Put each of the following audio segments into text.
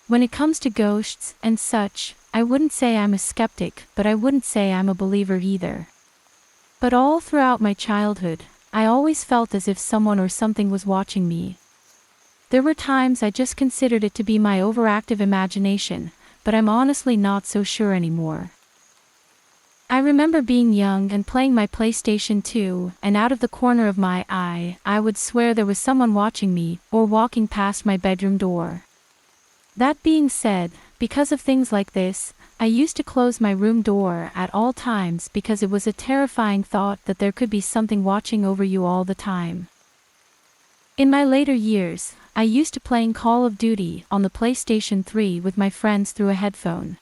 When it comes to ghosts and such, I wouldn't say I'm a skeptic, but I wouldn't say I'm a believer either. But all throughout my childhood, I always felt as if someone or something was watching me. There were times I just considered it to be my overactive imagination, but I'm honestly not so sure anymore. I remember being young and playing my PlayStation 2, and out of the corner of my eye, I would swear there was someone watching me, or walking past my bedroom door. That being said, because of things like this, I used to close my room door at all times because it was a terrifying thought that there could be something watching over you all the time. In my later years, I used to playing Call of Duty on the PlayStation 3 with my friends through a headphone.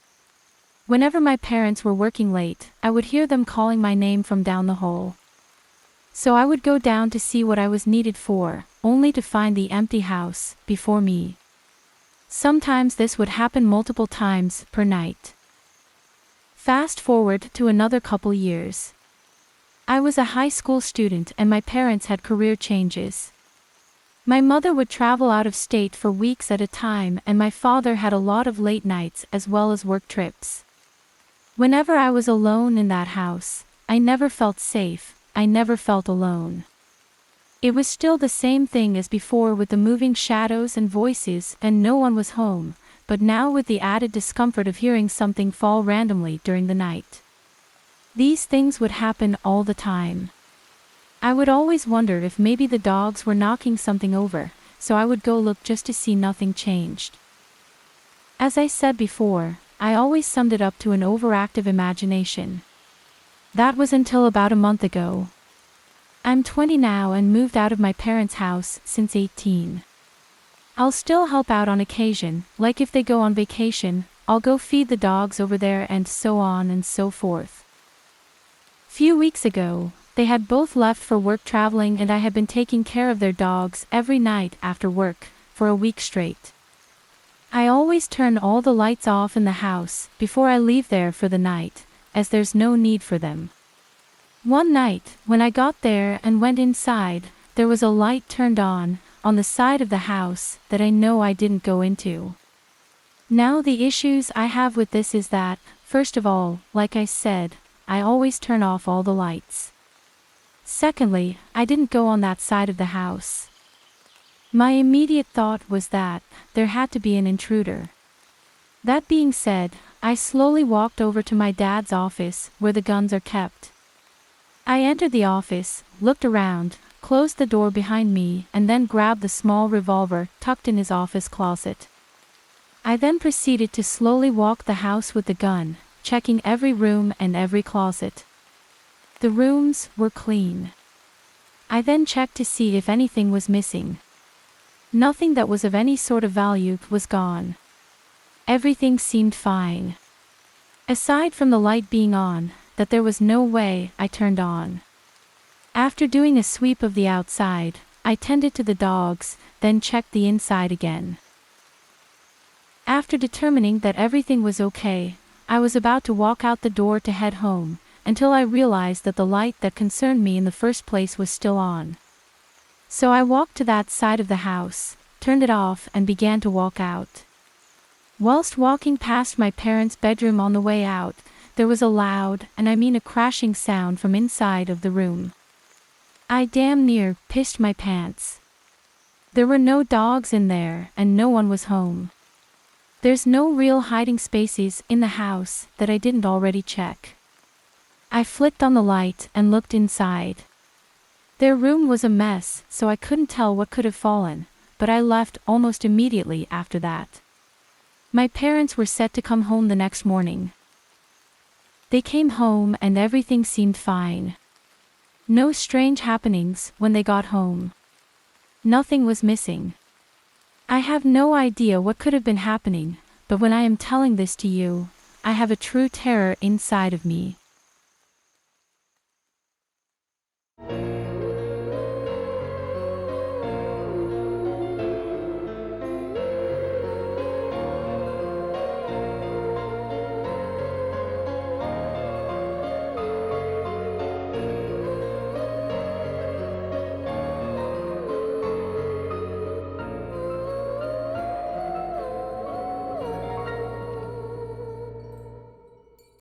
Whenever my parents were working late, I would hear them calling my name from down the hall. So I would go down to see what I was needed for, only to find the empty house before me. Sometimes this would happen multiple times per night. Fast forward to another couple years. I was a high school student and my parents had career changes. My mother would travel out of state for weeks at a time and my father had a lot of late nights as well as work trips. Whenever I was alone in that house, I never felt safe, I never felt alone. It was still the same thing as before with the moving shadows and voices and no one was home, but now with the added discomfort of hearing something fall randomly during the night. These things would happen all the time. I would always wonder if maybe the dogs were knocking something over, so I would go look just to see nothing changed. As I said before, I always summed it up to an overactive imagination. That was until about a month ago. I'm 20 now and moved out of my parents' house since 18. I'll still help out on occasion, like if they go on vacation, I'll go feed the dogs over there and so on and so forth. Few weeks ago, they had both left for work traveling and I had been taking care of their dogs every night after work, for a week straight. I always turn all the lights off in the house before I leave there for the night, as there's no need for them. One night, when I got there and went inside, there was a light turned on the side of the house that I know I didn't go into. Now the issues I have with this is that, first of all, like I said, I always turn off all the lights. Secondly, I didn't go on that side of the house. My immediate thought was that there had to be an intruder. That being said, I slowly walked over to my dad's office where the guns are kept. I entered the office, looked around, closed the door behind me and then grabbed the small revolver tucked in his office closet. I then proceeded to slowly walk the house with the gun, checking every room and every closet. The rooms were clean. I then checked to see if anything was missing. Nothing that was of any sort of value was gone. Everything seemed fine. Aside from the light being on, that there was no way I turned on. After doing a sweep of the outside, I tended to the dogs, then checked the inside again. After determining that everything was okay, I was about to walk out the door to head home, until I realized that the light that concerned me in the first place was still on. So I walked to that side of the house, turned it off and began to walk out. Whilst walking past my parents' bedroom on the way out, there was a loud, and I mean a crashing sound from inside of the room. I damn near pissed my pants. There were no dogs in there and no one was home. There's no real hiding spaces in the house that I didn't already check. I flicked on the light and looked inside. Their room was a mess, so I couldn't tell what could have fallen, but I left almost immediately after that. My parents were set to come home the next morning. They came home and everything seemed fine. No strange happenings when they got home. Nothing was missing. I have no idea what could have been happening, but when I am telling this to you, I have a true terror inside of me.